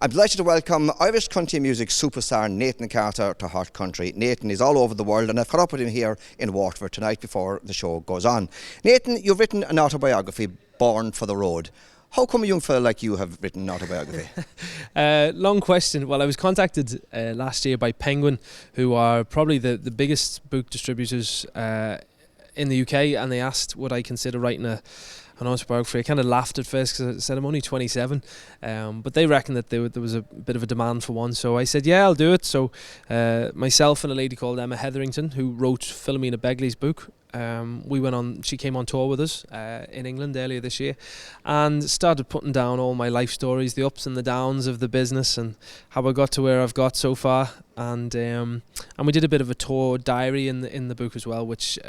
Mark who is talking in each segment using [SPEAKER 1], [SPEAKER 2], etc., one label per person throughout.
[SPEAKER 1] I'm delighted to welcome Irish country music superstar Nathan Carter to Hot Country. Nathan is all over the world, and I've caught up with him here in Waterford tonight before the show goes on. Nathan, you've written an autobiography, Born for the Road. How come a young fella like you have written an autobiography?
[SPEAKER 2] Long question. Well, I was contacted last year by Penguin, who are probably the biggest book distributors in the UK, and they asked would I consider writing an autobiography. I kind of laughed at first because I said I'm only 27, but they reckoned that there was a bit of a demand for one, so I said yeah, I'll do it. So myself and a lady called Emma Hetherington, who wrote Philomena Begley's book, she came on tour with us in England earlier this year and started putting down all my life stories, the ups and the downs of the business and how I got to where I've got so far, and we did a bit of a tour diary in the book as well, which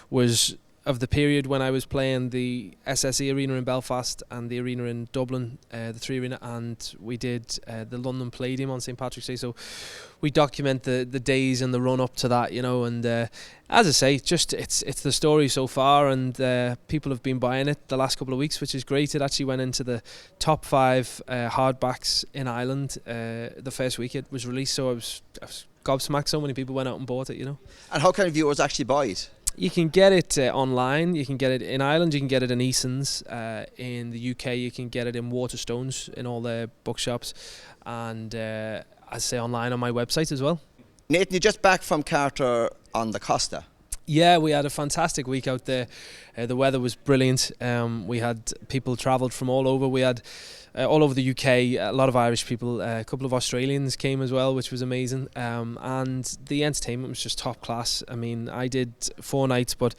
[SPEAKER 2] was of the period when I was playing the SSE Arena in Belfast and the arena in Dublin, the Three Arena, and we did the London Palladium on St Patrick's Day. So we document the days and the run up to that, you know. And as I say, just it's the story so far, and people have been buying it the last couple of weeks, which is great. It actually went into the top 5 hardbacks in Ireland the first week it was released. So I was gobsmacked. So many people went out and bought it, you know.
[SPEAKER 1] And how can viewers actually buy it?
[SPEAKER 2] You can get it online. You can get it in Ireland. You can get it in Eason's. In the UK, you can get it in Waterstones in all the bookshops, and as I say, online on my website as well.
[SPEAKER 1] Nathan, you're just back from Carter on the Costa.
[SPEAKER 2] Yeah, we had a fantastic week out there. The weather was brilliant. We had people travelled from all over. We had all over the UK, a lot of Irish people, a couple of Australians came as well, which was amazing. And the entertainment was just top class. I mean, I did 4 nights, but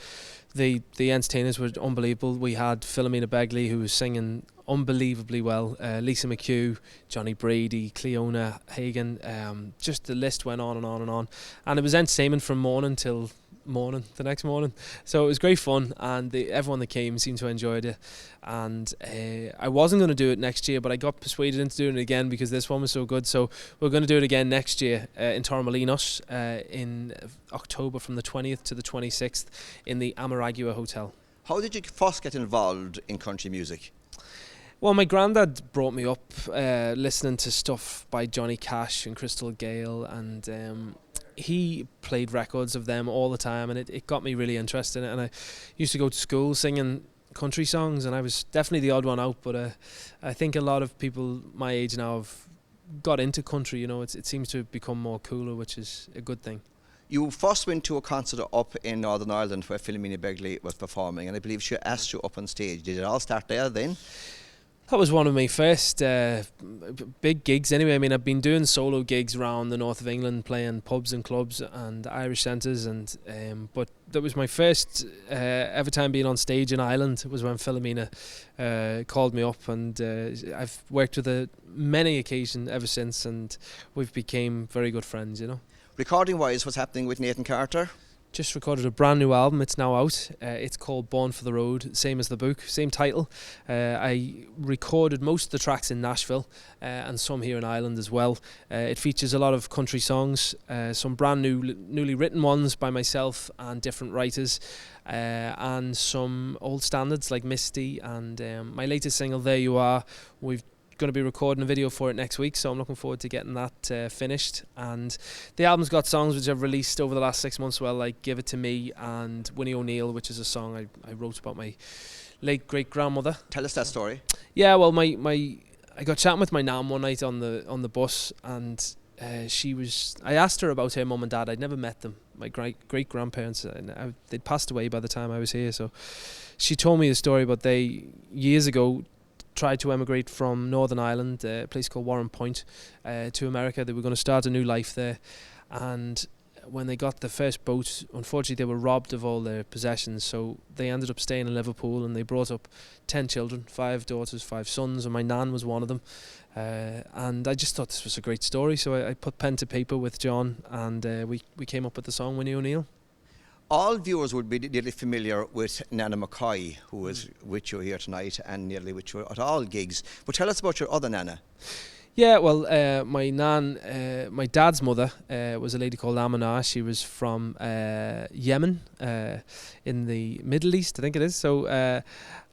[SPEAKER 2] the entertainers were unbelievable. We had Philomena Begley, who was singing unbelievably well, Lisa McHugh, Johnny Brady, Cleona Hagan, just the list went on and on and on. And it was entertainment from morning till the next morning, so it was great fun, and everyone that came seemed to enjoy it. And I wasn't going to do it next year, but I got persuaded into doing it again because this one was so good. So we're going to do it again next year in Torremolinos in October, from the 20th to the 26th in the Amaragua Hotel.
[SPEAKER 1] How did you first get involved in country music?
[SPEAKER 2] Well, my granddad brought me up listening to stuff by Johnny Cash and Crystal Gale, and he played records of them all the time, and it got me really interested in it. And I used to go to school singing country songs, and I was definitely the odd one out, but I think a lot of people my age now have got into country, you know. It seems to have become more cooler, which is a good thing.
[SPEAKER 1] You first went to a concert up in Northern Ireland where Philomena Begley was performing, and I believe she asked you up on stage. Did it all start there then?
[SPEAKER 2] That was one of my first big gigs anyway. I mean, I've been doing solo gigs around the north of England, playing pubs and clubs and Irish centres, and but that was my first ever time being on stage in Ireland. It was when Philomena called me up, and I've worked with her many occasions ever since, and we've become very good friends, you know.
[SPEAKER 1] Recording wise, what's happening with Nathan Carter?
[SPEAKER 2] Just recorded a brand new album. It's now out. It's called Born for the Road, same as the book, same title. I recorded most of the tracks in Nashville and some here in Ireland as well. It features a lot of country songs, some brand newly written ones by myself and different writers, and some old standards like Misty, and my latest single, There You Are. We've going to be recording a video for it next week, so I'm looking forward to getting that finished. And the album's got songs which I've released over the last 6 months, well, like Give It To Me and Winnie ONeal, which is a song I wrote about my late great grandmother.
[SPEAKER 1] Tell us that story.
[SPEAKER 2] Yeah, well, I got chatting with my nan one night on the bus, and I asked her about her mum and dad. I'd never met them. My great grandparents, they'd passed away by the time I was here, so she told me a story about they years ago tried to emigrate from Northern Ireland, a place called Warren Point, to America. They were going to start a new life there, and when they got the first boat, unfortunately they were robbed of all their possessions, so they ended up staying in Liverpool, and they brought up 10 children, 5 daughters, 5 sons, and my nan was one of them. And I just thought this was a great story, so I put pen to paper with John, and we came up with the song Winnie ONeal.
[SPEAKER 1] All viewers would be nearly familiar with Nana McCoy, who is with you here tonight and nearly with you at all gigs. But tell us about your other Nana.
[SPEAKER 2] Yeah, well, my my dad's mother was a lady called Amanah. She was from Yemen, in the Middle East, I think it is. So,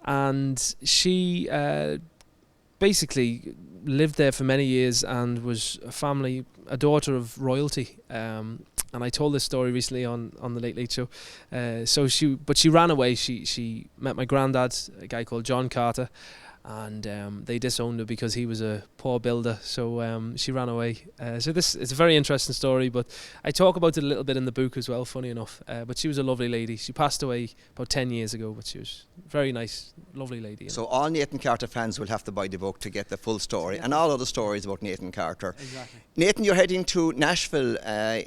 [SPEAKER 2] and she basically lived there for many years and was a daughter of royalty. And I told this story recently on the Late Late Show. But she ran away. She met my granddad, a guy called John Carter, and they disowned her because he was a poor builder. So she ran away. So it's a very interesting story, but I talk about it a little bit in the book as well, funny enough. But she was a lovely lady. She passed away about 10 years ago, but she was a very nice, lovely lady.
[SPEAKER 1] So all Nathan Carter fans will have to buy the book to get the full story, and all other stories about Nathan Carter.
[SPEAKER 2] Exactly.
[SPEAKER 1] Nathan, you're heading to Nashville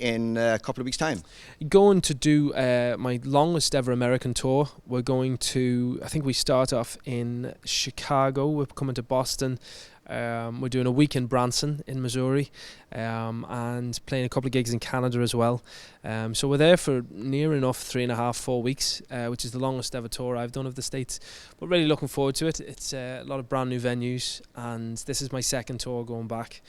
[SPEAKER 1] in a couple of weeks' time.
[SPEAKER 2] Going to do my longest ever American tour. We're going to, I think we start off in Chicago. We're coming to Boston. We're doing a week in Branson in Missouri, and playing a couple of gigs in Canada as well. So we're there for near enough 3.5, 4 weeks, which is the longest ever tour I've done of the States. But really looking forward to it. It's a lot of brand new venues, and this is my second tour going back.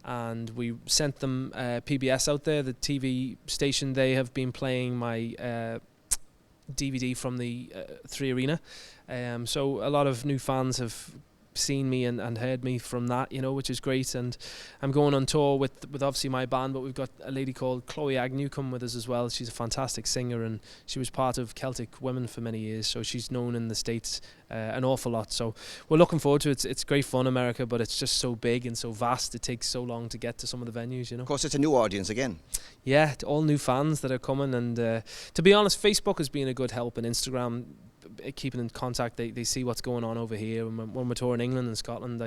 [SPEAKER 2] And we sent them PBS out there, the TV station. They have been playing my DVD from the 3 Arena. So a lot of new fans have seen me and heard me from that, which is great. And I'm going on tour with obviously my band, but we've got a lady called Chloe Agnew come with us as well. She's a fantastic singer, and she was part of Celtic Women for many years, so she's known in the States an awful lot. So we're looking forward to it. It's great fun, America, but it's just so big and so vast. It takes so long to get to some of the venues,
[SPEAKER 1] Of course, it's a new audience again.
[SPEAKER 2] Yeah, all new fans that are coming, and to be honest, Facebook has been a good help, and Instagram, keeping in contact. They see what's going on over here. When we're touring England and Scotland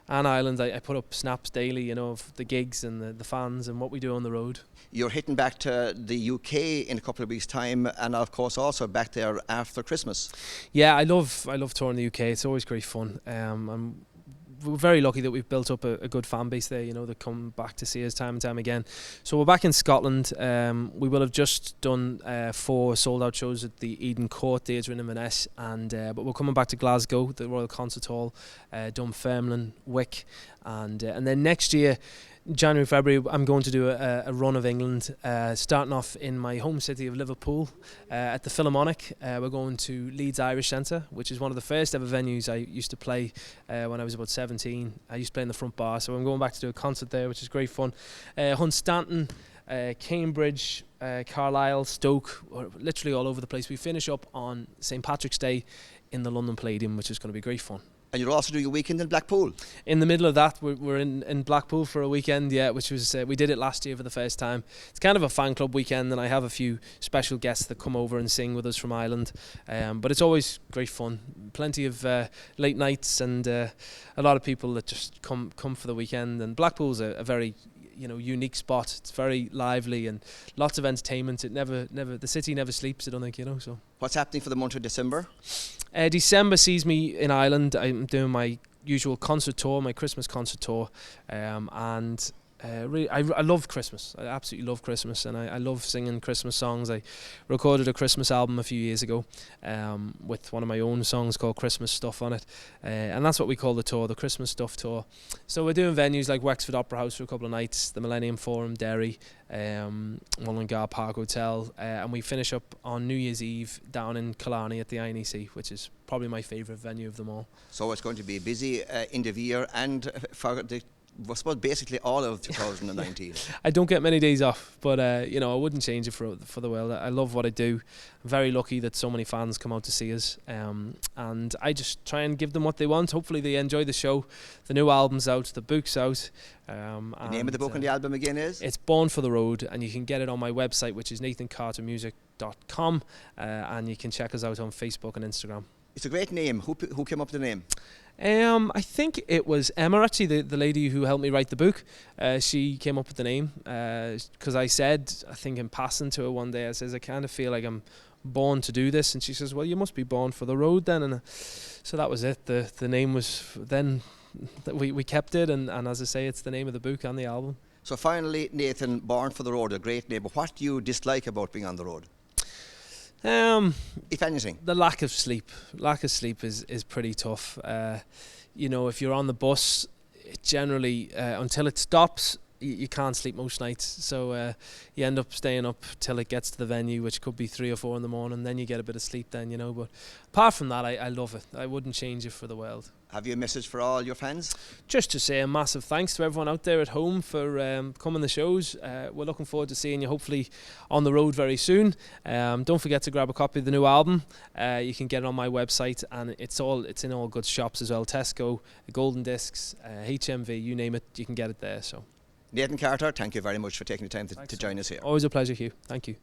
[SPEAKER 2] and Ireland, I put up snaps daily, of the gigs and the fans and what we do on the road.
[SPEAKER 1] You're hitting back to the UK in a couple of weeks' time, and of course also back there after Christmas.
[SPEAKER 2] Yeah, I love touring the UK. It's always great fun. We're very lucky that we've built up a good fan base there, that come back to see us time and time again. So we're back in Scotland. We will have just done 4 sold-out shows at the Eden Court Theatre in Inverness, but we're coming back to Glasgow, the Royal Concert Hall, Dunfermline, Wick, and then next year, January, February, I'm going to do a run of England, starting off in my home city of Liverpool at the Philharmonic. We're going to Leeds Irish Centre, which is one of the first ever venues I used to play when I was about 17. I used to play in the front bar, so I'm going back to do a concert there, which is great fun. Hunstanton, Cambridge, Carlisle, Stoke, literally all over the place. We finish up on St Patrick's Day in the London Palladium, which is going to be great fun.
[SPEAKER 1] And you're also doing a weekend in Blackpool.
[SPEAKER 2] In the middle of that, we're in Blackpool for a weekend, which was we did it last year for the first time. It's kind of a fan club weekend, and I have a few special guests that come over and sing with us from Ireland. But it's always great fun. Plenty of late nights, and a lot of people that just come for the weekend. And Blackpool's a very unique spot. It's very lively and lots of entertainment. The city never sleeps, I don't think, So
[SPEAKER 1] what's happening for the month of December?
[SPEAKER 2] December sees me in Ireland. I'm doing my usual concert tour, my Christmas concert tour, and really, I love Christmas. I absolutely love Christmas, and I love singing Christmas songs. I recorded a Christmas album a few years ago with one of my own songs called Christmas Stuff on it, and that's what we call the tour, the Christmas Stuff Tour. So we're doing venues like Wexford Opera House for a couple of nights, the Millennium Forum, Derry, Mullingar Park Hotel, and we finish up on New Year's Eve down in Killarney at the INEC, which is probably my favourite venue of them all.
[SPEAKER 1] So it's going to be a busy end of year, and for I suppose basically all of 2019.
[SPEAKER 2] I don't get many days off, but I wouldn't change it for the world. I love what I do. I'm very lucky that so many fans come out to see us, and I just try and give them what they want. Hopefully they enjoy the show. The new album's out, the book's out.
[SPEAKER 1] The name of the book and the album again is?
[SPEAKER 2] It's Born for the Road, and you can get it on my website, which is nathancartermusic.com, and you can check us out on Facebook and Instagram.
[SPEAKER 1] It's a great name. Who came up with the name?
[SPEAKER 2] I think it was Emma, actually, the lady who helped me write the book. She came up with the name because I said, I think in passing to her one day, I says, I kind of feel like I'm born to do this, and she says, well, you must be born for the road then. And so that was it. The name was then, we kept it, and as I say, it's the name of the book and the album.
[SPEAKER 1] So finally, Nathan, Born for the Road, a great name, but what do you dislike about being on the road? If anything,
[SPEAKER 2] the lack of sleep is pretty tough. If you're on the bus, it generally until it stops, you can't sleep most nights, so you end up staying up till it gets to the venue, which could be 3 or 4 in the morning. Then you get a bit of sleep then, you know. But apart from that, I love it. I wouldn't change it for the world.
[SPEAKER 1] Have you a message for all your fans?
[SPEAKER 2] Just to say a massive thanks to everyone out there at home for coming to shows. We're looking forward to seeing you hopefully on the road very soon. Don't forget to grab a copy of the new album. You can get it on my website, and it's in all good shops as well. Tesco, Golden Discs, HMV, you name it, you can get it there. So,
[SPEAKER 1] Nathan Carter, thank you very much for taking the time to join us here.
[SPEAKER 2] Always a pleasure, Hugh. Thank you.